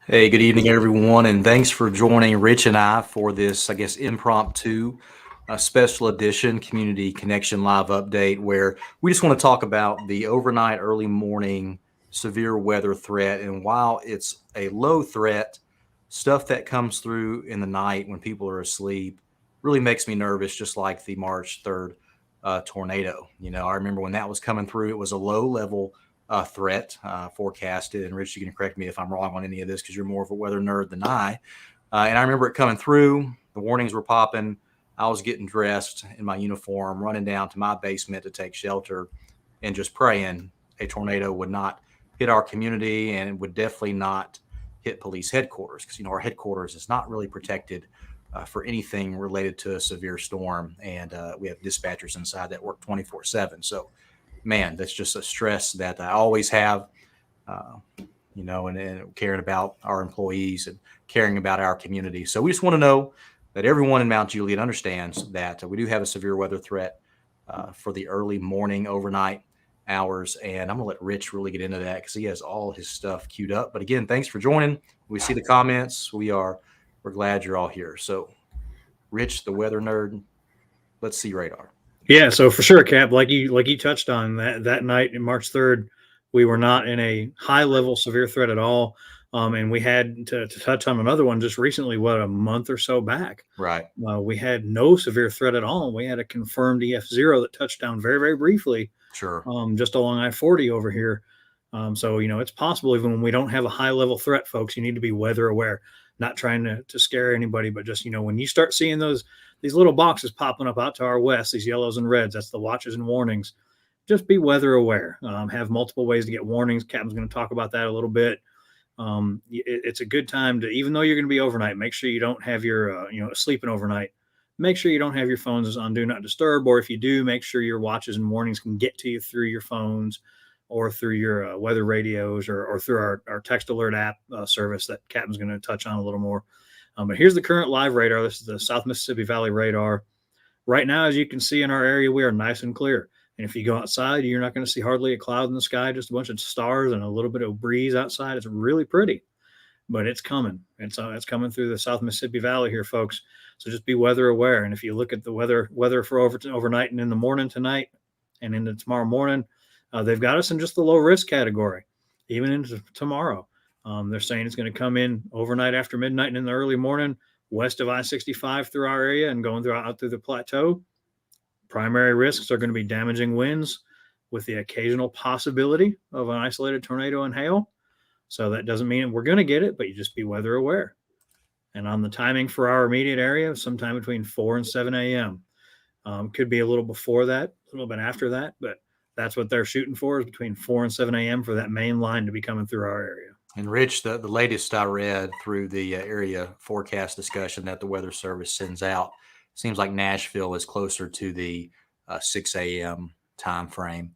Hey, good evening, everyone, and thanks for joining Rich and I for this, I guess, impromptu special edition community connection live update where we just want to talk about the overnight, early morning severe weather threat. And while it's a low threat, stuff that comes through in the night when people are asleep really makes me nervous, just like the March 3rd tornado. I remember when that was coming through, it was a low level threat forecasted. And Rich, you can correct me if I'm wrong on any of this because you're more of a weather nerd than I. And I remember it coming through. The warnings were popping. I was getting dressed in my uniform, running down to my basement to take shelter, and just praying a tornado would not hit our community and it would definitely not hit police headquarters because our headquarters is not really protected for anything related to a severe storm, and we have dispatchers inside that work 24/7. So man, that's just a stress that I always have, uh, and caring about our employees and caring about our community. So we just want to know that everyone in Mount Juliet understands that we do have a severe weather threat for the early morning, overnight hours. And I'm going to let Rich really get into that because he has all his stuff queued up. But again, thanks for joining. We see the comments. We're glad you're all here. So, Rich, the weather nerd, let's see radar. Yeah, so for sure, Cap, like you touched on that night in March 3rd, we were not in a high level severe threat at all. And we had to touch on another one just recently, what, a month or so back. Right. We had no severe threat at all. We had a confirmed EF0 that touched down very, very briefly, Sure. just along I-40 over here. So, it's possible even when we don't have a high level threat, folks, you need to be weather aware, not trying to scare anybody, but just, when you start seeing these little boxes popping up out to our west, these yellows and reds, that's the watches and warnings. Just be weather aware. Have multiple ways to get warnings. Captain's going to talk about that a little bit. It's a good time to, even though you're going to be overnight, make sure you don't have your, sleeping overnight. Make sure you don't have your phones on do not disturb, or if you do, make sure your watches and warnings can get to you through your phones or through your weather radios or through our text alert app service that Captain's going to touch on a little more. But here's the current live radar. This is the South Mississippi Valley radar. Right now, as you can see in our area, we are nice and clear. And if you go outside, you're not going to see hardly a cloud in the sky, just a bunch of stars and a little bit of breeze outside. It's really pretty, but it's coming. It's coming through the South Mississippi Valley here, folks. So just be weather aware. And if you look at the weather for overnight and in the morning tonight and into tomorrow morning, they've got us in just the low risk category, even into tomorrow. They're saying it's going to come in overnight after midnight and in the early morning west of I-65 through our area and going out through the plateau. Primary risks are going to be damaging winds with the occasional possibility of an isolated tornado and hail. So that doesn't mean we're going to get it, but you just be weather aware. And on the timing for our immediate area, sometime between 4 and 7 a.m. Could be a little before that, a little bit after that, but that's what they're shooting for, is between 4 and 7 a.m. for that main line to be coming through our area. And Rich, the latest I read through the area forecast discussion that the Weather Service sends out, seems like Nashville is closer to the 6 a.m. time frame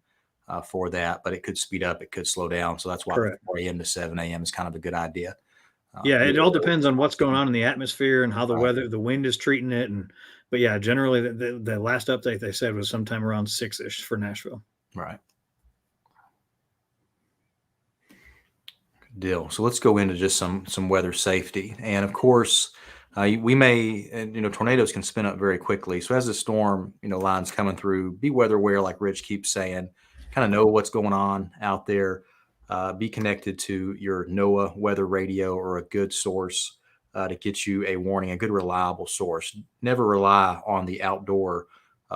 for that, but it could speed up, it could slow down. So that's why Correct. 4 a.m. to 7 a.m. is kind of a good idea. Yeah, it all depends on what's going on in the atmosphere and how the wind is treating it. But yeah, generally the last update they said was sometime around 6-ish for Nashville. Right. Good deal. So let's go into just some weather safety. And of course, we may, tornadoes can spin up very quickly. So as the storm, line's coming through, be weather aware, like Rich keeps saying, kind of know what's going on out there. Be connected to your NOAA weather radio or a good source to get you a warning, a good reliable source. Never rely on the outdoor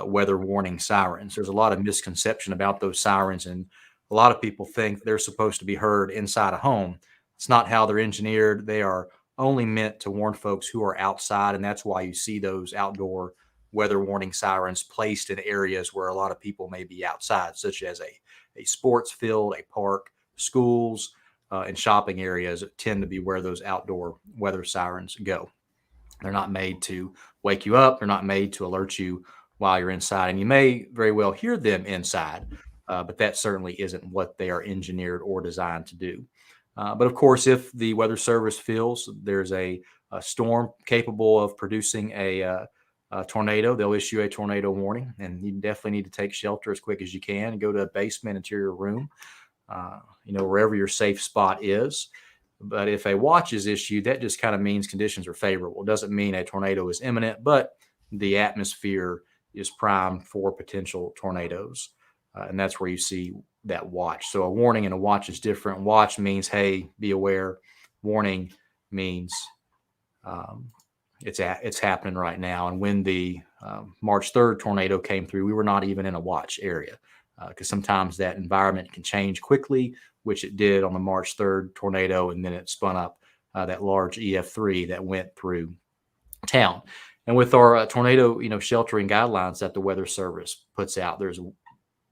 weather warning sirens. There's a lot of misconception about those sirens, and a lot of people think they're supposed to be heard inside a home. It's not how they're engineered. They are only meant to warn folks who are outside, and that's why you see those outdoor weather warning sirens placed in areas where a lot of people may be outside, such as a sports field, a park, schools, and shopping areas tend to be where those outdoor weather sirens go. They're not made to wake you up. They're not made to alert you while you're inside. And you may very well hear them inside, but that certainly isn't what they are engineered or designed to do. But of course, if the Weather Service feels there's a storm capable of producing a tornado, they'll issue a tornado warning. And you definitely need to take shelter as quick as you can and go to a basement, interior room, wherever your safe spot is. But if a watch is issued, that just kind of means conditions are favorable. It doesn't mean a tornado is imminent, but the atmosphere is primed for potential tornadoes. And that's where you see that watch. So a warning and a watch is different. Watch means, hey, be aware. Warning means it's happening right now. And when the March 3rd tornado came through, we were not even in a watch area because sometimes that environment can change quickly, which it did on the March 3rd tornado, and then it spun up that large EF3 that went through town. And with our tornado, sheltering guidelines that the Weather Service puts out, there's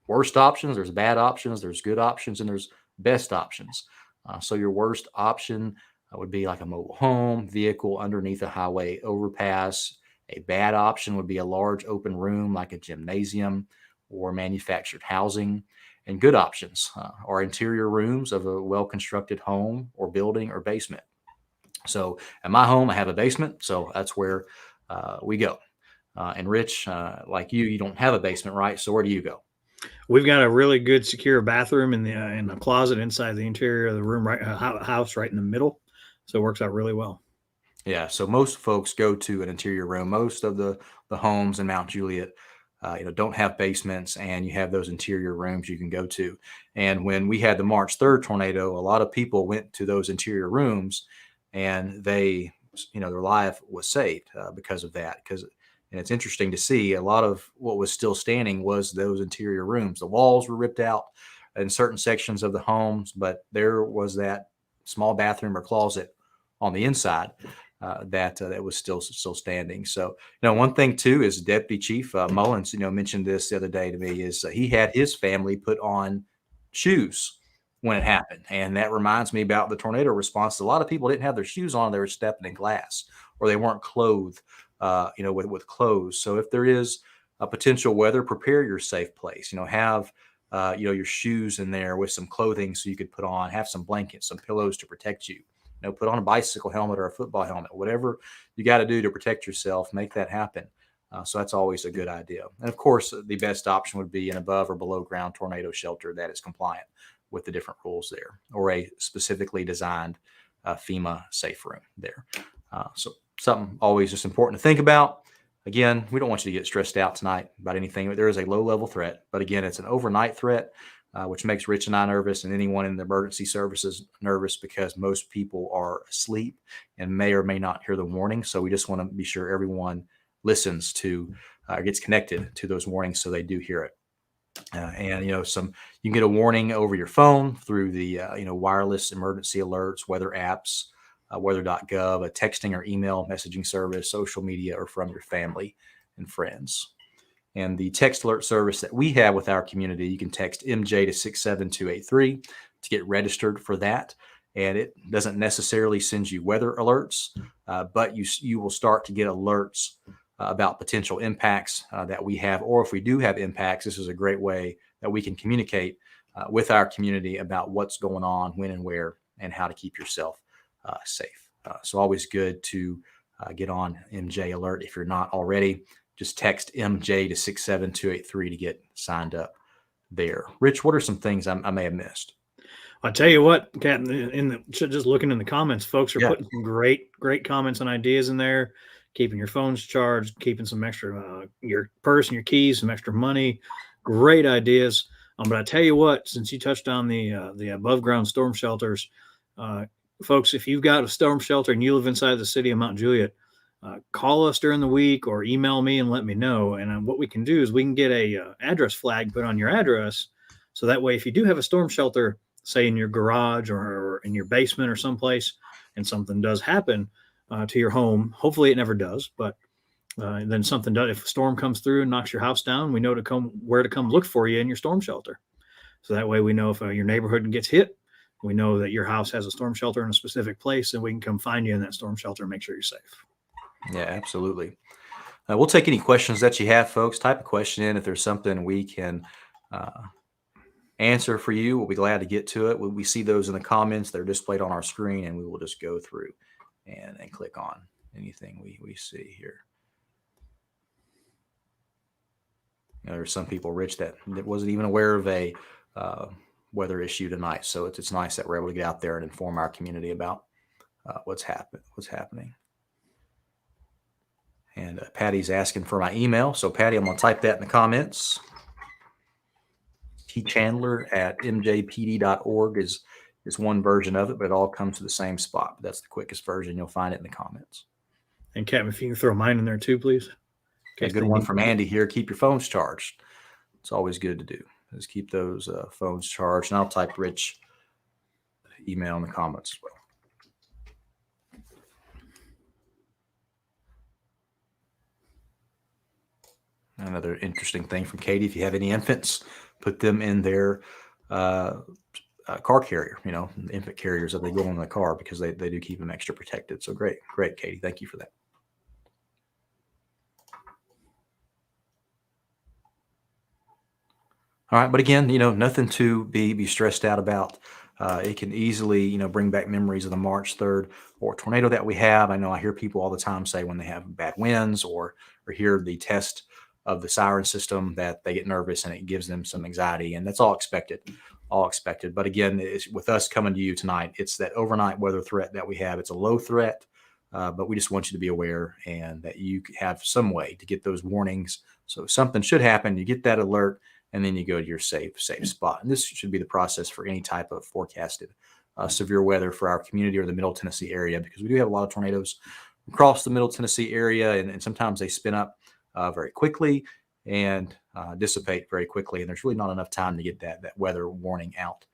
worst options, there's bad options, there's good options, and there's best options. So your worst option would be like a mobile home, vehicle underneath a highway overpass. A bad option would be a large open room like a gymnasium or manufactured housing. And good options are interior rooms of a well-constructed home or building or basement. So at my home, I have a basement, so that's where we go. And Rich, like you don't have a basement, right? So where do you go? We've got a really good secure bathroom in the closet inside the interior of the room, right house, right in the middle. So it works out really well. Yeah, so most folks go to an interior room. Most of the homes in Mount Juliet, don't have basements, and you have those interior rooms you can go to. And when we had the March 3rd tornado, a lot of people went to those interior rooms, and they, their life was saved because of that. And it's interesting to see a lot of what was still standing was those interior rooms. The walls were ripped out in certain sections of the homes, but there was that small bathroom or closet on the inside that was still standing. So, one thing too is Deputy Chief Mullins, mentioned this the other day to me, is he had his family put on shoes when it happened. And that reminds me about the tornado response. A lot of people didn't have their shoes on. They were stepping in glass, or they weren't clothed, with clothes. So if there is a potential weather, prepare your safe place, have, your shoes in there with some clothing so you could put on, have some blankets, some pillows to protect you. Put on a bicycle helmet or a football helmet, whatever you got to do to protect yourself, make that happen. So that's always a good idea. And of course, the best option would be an above or below ground tornado shelter that is compliant with the different rules there, or a specifically designed FEMA safe room there. So something always just important to think about. Again, we don't want you to get stressed out tonight about anything. There is a low level threat, but again, it's an overnight threat. Which makes Rich and I nervous, and anyone in the emergency services nervous, because most people are asleep and may or may not hear the warning. So we just want to be sure everyone listens to, gets connected to those warnings so they do hear it. And you can get a warning over your phone through the wireless emergency alerts, weather apps, weather.gov, a texting or email messaging service, social media, or from your family and friends. And the text alert service that we have with our community, you can text MJ to 67283 to get registered for that. And it doesn't necessarily send you weather alerts, but you will start to get alerts about potential impacts that we have. Or if we do have impacts, this is a great way that we can communicate with our community about what's going on, when and where, and how to keep yourself safe. So always good to get on MJ Alert if you're not already. Just text MJ to 67283 to get signed up there. Rich, what are some things I may have missed? I'll tell you what, Captain, just looking in the comments, folks are putting some great comments and ideas in there, keeping your phones charged, keeping some extra, your purse and your keys, some extra money. Great ideas. But I tell you what, since you touched on the above ground storm shelters, folks, if you've got a storm shelter and you live inside the city of Mount Juliet, call us during the week or email me and let me know. And what we can do is we can get a address flag put on your address. So that way, if you do have a storm shelter, say in your garage or in your basement or someplace, and something does happen to your home, hopefully it never does, but then something does, if a storm comes through and knocks your house down, we know where to come look for you in your storm shelter. So that way we know if your neighborhood gets hit, we know that your house has a storm shelter in a specific place, and we can come find you in that storm shelter and make sure you're safe. Yeah, absolutely. We'll take any questions that you have, folks. Type a question in. If there's something we can answer for you, we'll be glad to get to it. We see those in the comments. They're displayed on our screen, and we will just go through and click on anything we see here. There's some people, Rich, that wasn't even aware of a weather issue tonight. So it's nice that we're able to get out there and inform our community about what's happening. And Patty's asking for my email. So Patty, I'm going to type that in the comments. tchandler@mjpd.org is one version of it, but it all comes to the same spot. But that's the quickest version. You'll find it in the comments. And Captain, if you can throw mine in there too, please. A good one from Andy here. Keep your phones charged. It's always good to do. Is keep those phones charged. And I'll type Rich email in the comments as well. Another interesting thing from Katie, if you have any infants, put them in their car carrier, the infant carriers that they go in the car, because they do keep them extra protected. So great, Katie. Thank you for that. All right. But again, nothing to be stressed out about. It can easily, bring back memories of the March 3rd or tornado that we have. I know I hear people all the time say when they have bad winds or hear the test of the siren system that they get nervous and it gives them some anxiety, and that's all expected. But again, with us coming to you tonight, it's that overnight weather threat that we have. It's a low threat, but we just want you to be aware and that you have some way to get those warnings. So if something should happen, you get that alert, and then you go to your safe spot. And this should be the process for any type of forecasted severe weather for our community or the Middle Tennessee area, because we do have a lot of tornadoes across the Middle Tennessee area, and sometimes they spin up very quickly and dissipate very quickly. And there's really not enough time to get that weather warning out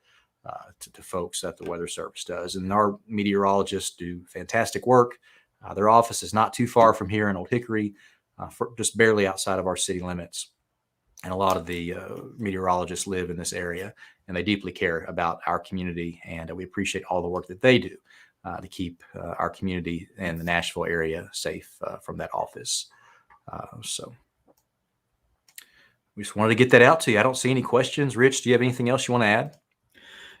to folks that the Weather Service does. And our meteorologists do fantastic work. Their office is not too far from here in Old Hickory, just barely outside of our city limits. And a lot of the meteorologists live in this area, and they deeply care about our community. And we appreciate all the work that they do to keep our community and the Nashville area safe from that office. So we just wanted to get that out to you. I don't see any questions. Rich, do you have anything else you want to add?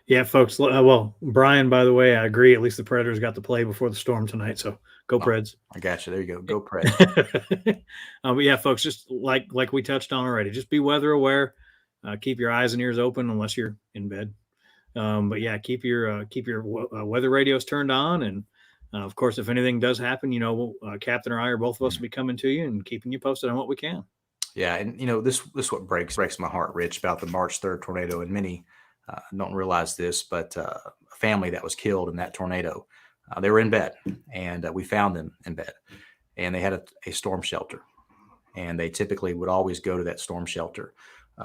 Yeah, folks. Well, Brian, by the way, I agree. At least the Predators got to play before the storm tonight. So go Preds. I got you. There you go. Go Preds. But yeah, folks, just like we touched on already, just be weather aware. Keep your eyes and ears open unless you're in bed. But yeah, keep your weather radios turned on. And of course, if anything does happen, Captain or I or both of us will be coming to you and keeping you posted on what we can. Yeah. And this what breaks my heart, Rich, about the March 3rd tornado. And many don't realize this, but a family that was killed in that tornado, they were in bed, and we found them in bed, and they had a storm shelter, and they typically would always go to that storm shelter,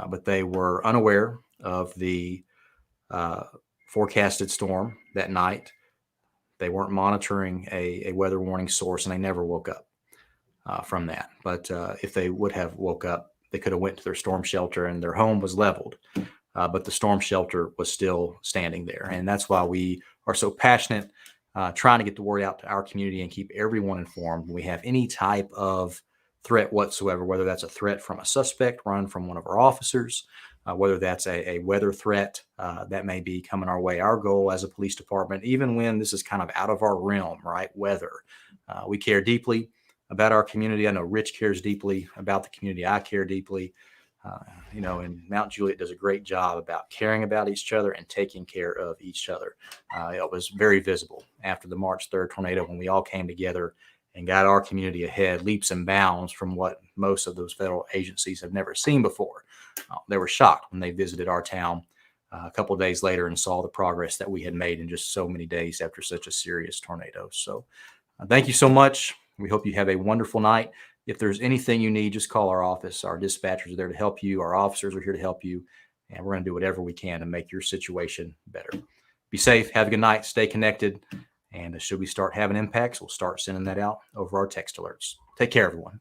but they were unaware of the forecasted storm that night. They weren't monitoring a weather warning source, and they never woke up from that. But if they would have woke up, they could have went to their storm shelter, and their home was leveled. But the storm shelter was still standing there. And that's why we are so passionate trying to get the word out to our community and keep everyone informed when we have any type of threat whatsoever, whether that's a threat from a suspect run from one of our officers, whether that's a weather threat that may be coming our way. Our goal as a police department, even when this is kind of out of our realm, right? Weather, we care deeply about our community. I know Rich cares deeply about the community. I care deeply. And Mount Juliet does a great job about caring about each other and taking care of each other. It was very visible after the March 3rd tornado when we all came together and got our community ahead, leaps and bounds from what most of those federal agencies have never seen before. They were shocked when they visited our town a couple of days later and saw the progress that we had made in just so many days after such a serious tornado. So thank you so much. We hope you have a wonderful night. If there's anything you need, just call our office. Our dispatchers are there to help you. Our officers are here to help you. And we're going to do whatever we can to make your situation better. Be safe. Have a good night. Stay connected. And should we start having impacts, we'll start sending that out over our text alerts. Take care, everyone.